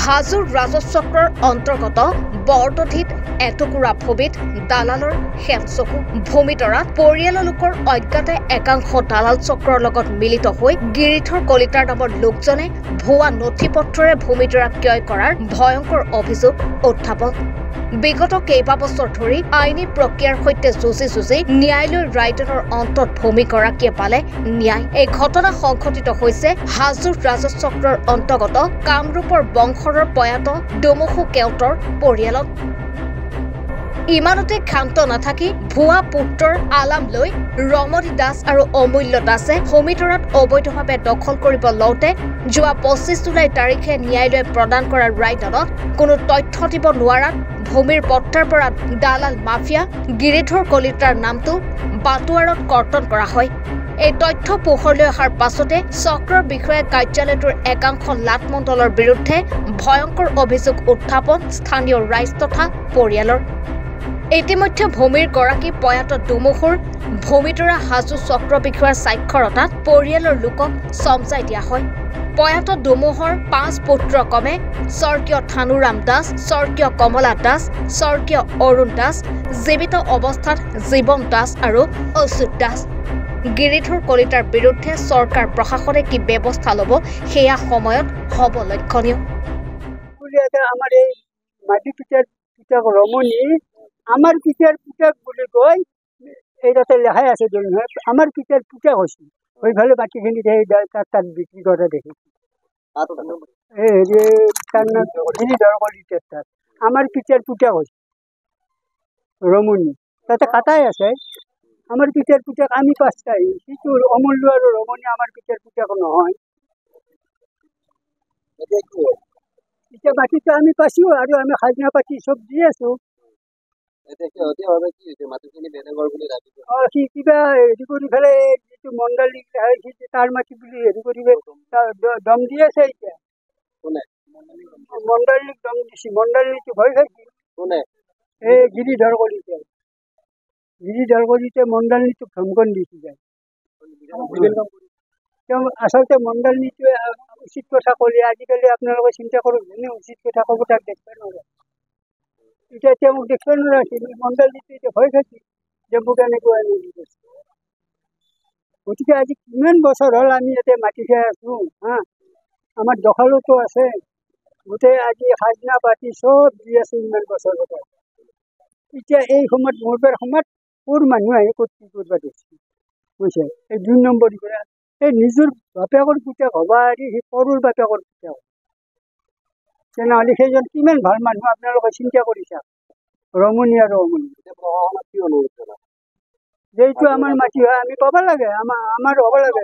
হাজোৰ ৰাজচক্ৰৰ অন্তৰ্গত বৰদধিত এটুকুৰা ভূমিত দালালৰ হেমচকু ভূমিতৰাত পৰিয়ালৰ লোকৰ অজ্ঞাতে একাংশ দালাল চক্ৰৰ লগত মিলিত হৈ গিৰিধৰ কলিতাৰ নামৰ লোকজনে ভুৱা নথি পত্ৰৰে ভূমিতৰা ক্ৰয় কৰাৰ ভয়ংকৰ অভিযোগ উত্থাপন। বিগত কেইবাবছৰ ধৰি আইনী প্ৰক্ৰিয়াৰ সৈতে যুঁজি ন্যায়ালয়ৰ ৰায়দানৰ অন্তত ভূমিগৰাকীয়ে পালে ন্যায়। এই ঘটনা সংঘটিত হৈছে হাজোৰ ৰাজচক্ৰৰ অন্তৰ্গত কামৰূপৰ বংশৰৰ প্ৰয়াত ডুমুসু কেওটৰ পৰিয়ালত। ইমানতে ক্ষান্ত নাথাকি ভুৱা পুত্ৰৰ আলাম লৈ ৰমণী দাস আৰু অমূল্য দাসে ভূমিতৰাত অবৈধভাৱে দখল কৰিব লওঁতে যোৱা 25 জুলাই তাৰিখে ন্যায়ালয়ে প্ৰদান কৰা ৰায়দানত কোনো তথ্য দিব নোৱাৰাত ভূমিৰ পট্টাৰ পৰা দালাল মাফিয়া গিৰিধৰ কলিতাৰ নামটো বাটুৱাৰত কৰ্তন কৰা হয়। এই তথ্য পোহৰলৈ অহাৰ পাছতে চক্ৰৰ বিষয়া কাৰ্যালয়টোৰ একাংশ লাটমণ্ডলৰ বিৰুদ্ধে ভয়ংকৰ অভিযোগ উত্থাপন স্থানীয় ৰাইজ তথা পৰিয়ালৰ। ইতিমধ্যে ভূমিৰ গৰাকী প্ৰয়াত ডুমুসুৰ ভূমিতৰা হাজো চক্ৰ বিষয়াৰ স্বাক্ষৰতাত পৰিয়ালৰ লোকক চমজাই দিয়া হয়। প্ৰয়াত ডুমুসৰ 5 পুত্ৰ ক্ৰমে স্বৰ্গীয় থানুৰাম দাস, স্বৰ্গীয় কমলা দাস, স্বৰ্গীয় অৰুণ দাস, জীৱিত অৱস্থাত জীৱন দাস আৰু অচ্যুত দাস। গিৰিধৰ কলিতাৰ বিৰুদ্ধে চৰকাৰ প্ৰশাসনে কি ব্যৱস্থা ল'ব সেয়া সময়ত হ'ব লক্ষণীয়। আমাৰ এই মাটি পিতাৰ পিতাক ৰমণী আমাৰ পিতাৰ পুতেক বুলি কৈ এই তাতে লেখাই আছে নহয়, আমাৰ পিতাৰ পুতেক হৈছিল। সেইফালে মাটিখিনি তাত বিক্ৰী কৰা দেখিছোঁ। তাৰ নাম গিৰিধৰ কলিতাৰ তাত আমাৰ পিতাৰ পুতেক হৈছিল ৰমণী, তাতে কাটাই আছে। আমাৰ পিতাৰ পুতেক আমি 5টাই, কিন্তু অমূল্য আৰু ৰমণী আমাৰ পিতাৰ পুতেক নহয়। এতিয়া মাটিটো আমি পাইছো আৰু আমি খাজনা পাতি চব দি আছো। কিবা হেৰি কৰি পেলাই যিটো মণ্ডলী তাৰ মাটি বুলি হেৰি কৰি দম দি আছে। এতিয়া মণ্ডলীক দম দিছে, মণ্ডলীটো ভয় খাইছিল। এই গিৰিধৰ কলিতাই মণ্ডলীটোক ধমকন দিছে যায়। তেওঁ আচলতে মণ্ডলীটোৱে উচিত কথা ক'লে। আজিকালি আপোনালোকে চিন্তা কৰক, যোনে উচিত কথা ক'ব তাক দেখিব নোৱাৰে। এতিয়া তেওঁ দেখিব নোৱাৰিছিল, মণ্ডলীটো এতিয়া ভয় খাইছিল যে মোক এনেকুৱা কৰিছে। গতিকে আজি কিমান বছৰ হ'ল আমি ইয়াতে মাটি খাই আছো। আমাৰ দখলতো আছে, গোটেই আজি খাজনা পাতি চব দি আছে ইমান বছৰ। এতিয়া এই সময়ত মৰবাৰ সময়ত ক'ৰ মানুহ আহি ক'ত কি কৰিব দিছে বুজিছে। এই 2 নম্বৰ পৰা এই নিজৰ বাপেকৰ পুতেক হ'বা এৰি সেই পৰৰ বাপেকৰ পুতেক, তেনেহ'লে সেইজন কিমান ভাল মানুহ আপোনালোকে চিন্তা কৰিছা। ৰমণী আৰু অমূল্য যেইটো আমাৰ মাটি হয় আমি পাব লাগে, আমাৰ হ'ব লাগে।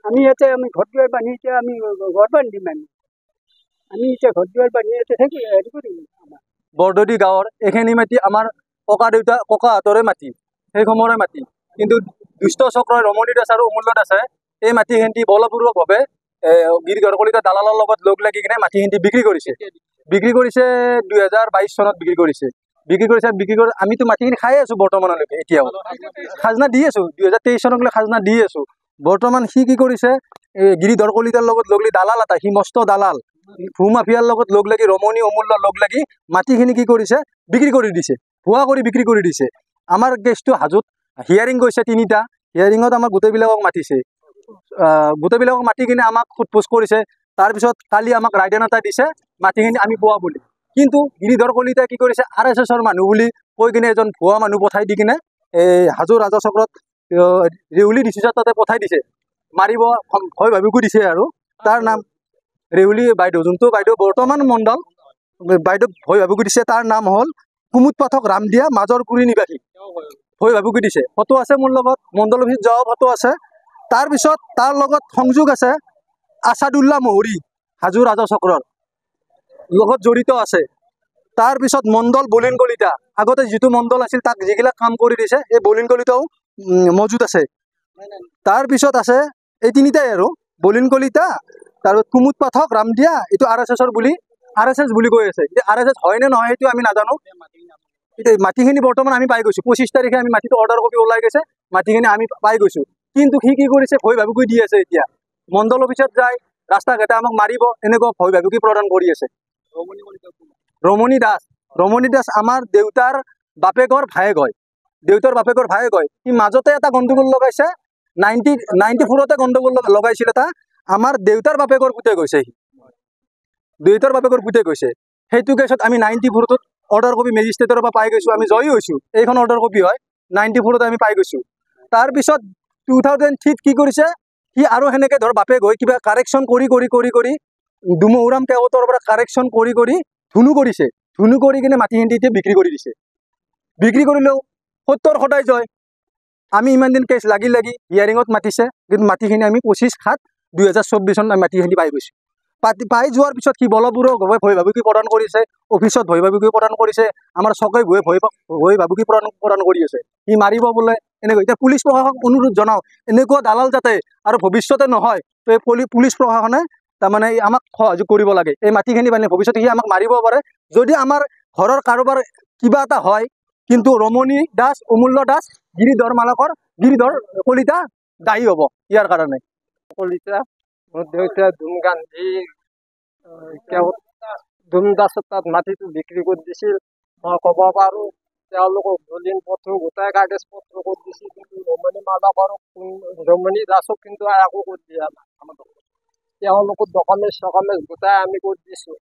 আমি ইয়াতে আমি ঘৰ দুৱাৰ বান্ধি এতিয়া আমি ঘৰ বান্ধিম। আমি এতিয়া ঘৰ দুৱাৰ বান্ধি ইয়াতে থাকি হেৰি কৰিম। বৰদদি গাঁৱৰ এইখিনি মাটি আমাৰ ককাহঁতৰে মাটি, সেই সময়ৰে মাটি। কিন্তু দুষ্ট চক্ৰই ৰমণী দাস আৰু অমূল্য দাসে এই মাটিখিনি বলপূৰ্বকভাৱে গিৰিধৰ কলিতা দালালৰ লগত লগ লাগি কিনে মাটিখিনি বিক্ৰী কৰিছে 2022 চনত বিক্ৰী কৰিছে। আমিতো মাটিখিনি খাই আছো বৰ্তমানলৈকে, এতিয়াও খাজনা দি আছো। 2023 চনকলৈ খাজনা দি আছো। বৰ্তমান সি কি কৰিছে, গিৰিধৰ কলিতাৰ লগত লগ লাগি দালাল এটা, সি মস্ত দালাল, ভূমাফিয়াৰ লগত লগ লাগি ৰমণী অমূল্য লগ লাগি মাটিখিনি কি কৰিছে, বিক্ৰী কৰি দিছে, ভুৱা কৰি বিক্ৰী কৰি দিছে। আমাৰ কেছটো হাজোত হিয়াৰিং গৈছে 3টা, হিয়াৰিঙত আমাক গোটেইবিলাকক মাতিছে। গোটেইবিলাকক মাতি কিনে আমাক সোধপোছ কৰিছে। তাৰপিছত কালি আমাক ৰায়দান এটা দিছে মাটিখিনি আমি পোৱা বুলি। কিন্তু গিৰিধৰ কলিতাই কি কৰিছে, RSSৰ মানুহ বুলি কৈ কিনে এজন ভুৱা মানুহ পঠাই দি কিনে এই হাজো ৰাজচক্ৰত ৰেউলি ডিচিছত তাতে পঠাই দিছে, মাৰিব ভয় ভাবিকো দিছে। আৰু তাৰ নাম ৰেউলি বাইদেউ, যোনটো বাইদেউ বৰ্তমান মণ্ডল বাইদেউ ভয় ভাবিকো দিছে। তাৰ নাম হ'ল কুমুদ পাঠক ৰামদিয়া, মাজৰ কুৰি নিবাসী। ভয় ভাবিকো দিছে। ফটো আছে মোৰ লগত, মণ্ডল অফিচ যোৱাও ফটো আছে। তাৰপিছত তাৰ লগত সংযোগ আছে আছাদুল্লাহ মহৰী, হাজো ৰাজচক্ৰৰ লগত জড়িত আছে। তাৰপিছত মণ্ডল বলিন কলিতা, আগতে যিটো মণ্ডল আছিল তাক যিগিলাক কাম কৰি দিছে, এই বলিন কলিতাও মজুত আছে। তাৰপিছত আছে এই 3টাই আৰু বলিন কলিতা, তাৰপিছত কুমুদ পাঠক ৰামদিয়া, এইটো RSSৰ বুলি RSS বুলি কৈ আছে। এতিয়া RSS হয় নে নহয় সেইটো আমি নাজানো। এতিয়া মাটিখিনি বৰ্তমান আমি পাই গৈছো। 25 তাৰিখে আমি মাটিটো অৰ্ডাৰ কপি ওলাই গৈছে, মাটিখিনি আমি পাই গৈছো। কিন্তু সি কি কৰিছে, ভয় ভাবিকৈ দি আছে। এতিয়া মণ্ডল অফিচত যায়, ৰাস্তা ঘাটে আমাক মাৰিব এনেকুৱা ভয় ভাবুকি প্ৰদান কৰি আছে। ৰমণী দাস আমাৰ দেউতাৰ বাপেকৰ ভায়েক হয়। সি মাজতে এটা গণ্ডগোল লগাইছে 94তে গণ্ডগোল লগাইছিল এটা, আমাৰ দেউতাৰ বাপেকৰ পুতে গৈছে। সেইটো কেছত আমি 94ত অৰ্ডাৰ কপি মেজিষ্ট্ৰেটৰ পৰা পাই গৈছোঁ, আমি জয়ী হৈছোঁ। এইখন অৰ্ডাৰ কপি হয়, 94ত আমি পাই গৈছোঁ। তাৰপিছত 2003 কি কৰিছে সি আৰু সেনেকৈ ধৰ বাপেক হৈ কিবা কাৰেকশ্যন কৰি দুমুহুৰাম কেওটৰ পৰা কাৰেকশ্যন কৰি ধুনু কৰি কিনে মাটিখিনি এতিয়া বিক্ৰী কৰি দিছে। বিক্ৰী কৰিলেও 70 সদায় জয়। আমি ইমান দিন কেছ লাগি হিয়াৰিঙত মাতিছে, কিন্তু মাটিখিনি আমি 25/7/2024 আমি মাটিখিনি পাই গৈছোঁ। পাই যোৱাৰ পিছত সি বলবুৰৰ ভয় ভাবুকি প্ৰদান কৰিছে, অফিচত ভয় ভাবুকি প্ৰদান কৰিছে, আমাৰ চকে ভয় ভাবুকি প্ৰদান কৰি আছে। সি মাৰিব বোলে এনেকৈ। এতিয়া পুলিচ প্ৰশাসনক অনুৰোধ জনাওঁ, এনেকুৱা দালাল যাতে আৰু ভৱিষ্যতে নহয়, তো এই পুলিচ প্ৰশাসনে তাৰমানে আমাক সহযোগ কৰিব লাগে। এই মাটিখিনি মানে ভৱিষ্যতে সি আমাক মাৰিব পাৰে। যদি আমাৰ ঘৰৰ কাৰোবাৰ কিবা এটা হয়, কিন্তু ৰমণী দাস, অমূল্য দাস, গিৰিধৰ কলিতা দায়ী হ'ব ইয়াৰ কাৰণে। কলিতা মোৰ দেউতা ধুম দাসৰ তাত মাটিটো বিক্ৰী কৰি দিছিল। মই ক'ব পাৰোঁ তেওঁলোকক দলিল পত্ৰ গোটাই কাগজ পত্ৰ কৰি দিছিল, কিন্তু ৰমণী দাসক কিন্তু একো কৰি দিয়া নাই। তেওঁলোকৰ ডকুমেণ্ট গোটাই আমি কৰি দিছোঁ,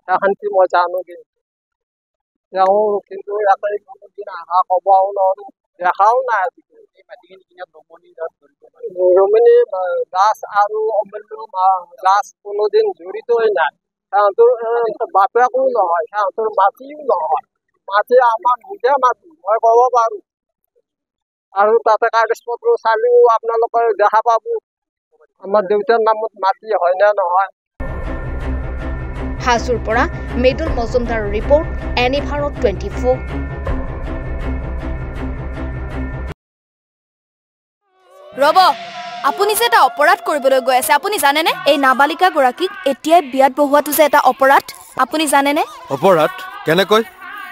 শান্তি মই জানো। কিন্তু তেওঁ কিন্তু আহা ক'বও নোৱাৰোঁ, দেখাও নাই। ৰমণী দাস আৰু অমূল্য দাস কোনোদিন জড়িতই নাই। সিহঁতৰ বাপেকো নহয়, সিহঁতৰ মাটিও নহয়। মাটি আমাৰ নিজে মাটি, মই ক'ব পাৰোঁ। আৰু তাতে কাগজ পত্ৰ চালেও আপোনালোকে দেখা পাব আমাৰ দেউতাৰ নামত মাটি হয় নে নহয়। হাজোৰ পৰা মৃদুল মজুমদাৰৰ ৰিপৰ্ট, এনি ভাৰত 24। ৰব, আপুনি যে এটা অপৰাধ কৰিবলৈ গৈ আছে, আপুনি জানেনে? এই নাবালিকা গৰাকীক এতিয়াই বিয়াত বহোৱাটো যে এটা অপৰাধ, আপুনি জানেনে? অপৰাধ কেনেকৈ?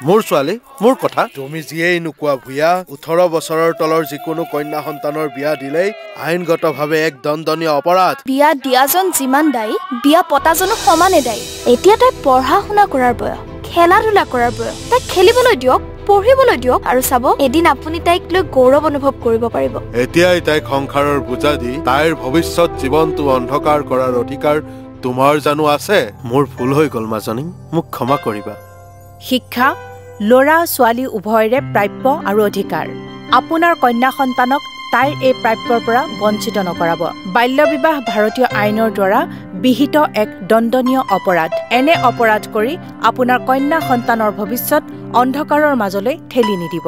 মোৰ ছোৱালী, মোৰ কথা। তুমি যিয়েই নোকোৱা ভূঞা, 18 বছৰৰ তলৰ যিকোনো কন্যা সন্তানৰ বিয়া দিলেই আইনগতভাৱে এক দণ্ডনীয় অপৰাধ। বিয়া দিয়াজন যিমান দায়ী, বিয়া পতাজনো সমানে দায়ী। এতিয়া তাই পঢ়া শুনা কৰাৰ বয়স, খেলা ধূলা কৰাৰ বয়স। তাইক খেলিবলৈ দিয়ক, পঢ়িবলৈ দিয়ক, আৰু চাব এদিন আপুনি তাইক লৈ গৌৰৱ অনুভৱ কৰিব পাৰিব। এতিয়াই তাইক সংসাৰৰ বোজা দি তাইৰ ভৱিষ্যত জীৱনটো অন্ধকাৰ কৰাৰ অধিকাৰ তোমাৰ জানো আছে? মোৰ ভুল হৈ গ'ল মাজনী, মোক ক্ষমা কৰিবা। শিক্ষা ল'ৰা ছোৱালী উভয়ৰে প্ৰাপ্য আৰু অধিকাৰ। আপোনাৰ কন্যা সন্তানক তাইৰ এই প্ৰাপ্যৰ পৰা বঞ্চিত নকৰাব। বাল্য বিবাহ ভাৰতীয় আইনৰ দ্বাৰা বিহিত এক দণ্ডনীয় অপৰাধ। এনে অপৰাধ কৰি আপোনাৰ কন্যা সন্তানৰ ভৱিষ্যত অন্ধকাৰৰ মাজলৈ ঠেলি নিদিব।